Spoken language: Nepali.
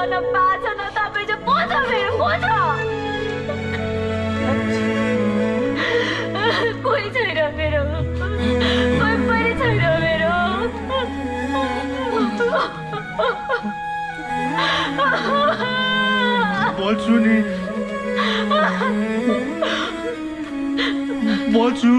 न बा छ न तपाईँ चाहिँ को छ मेरो को छ कोही छैन मेरो कोही पनि छैन मेरो बोल्छु नि बोल्छु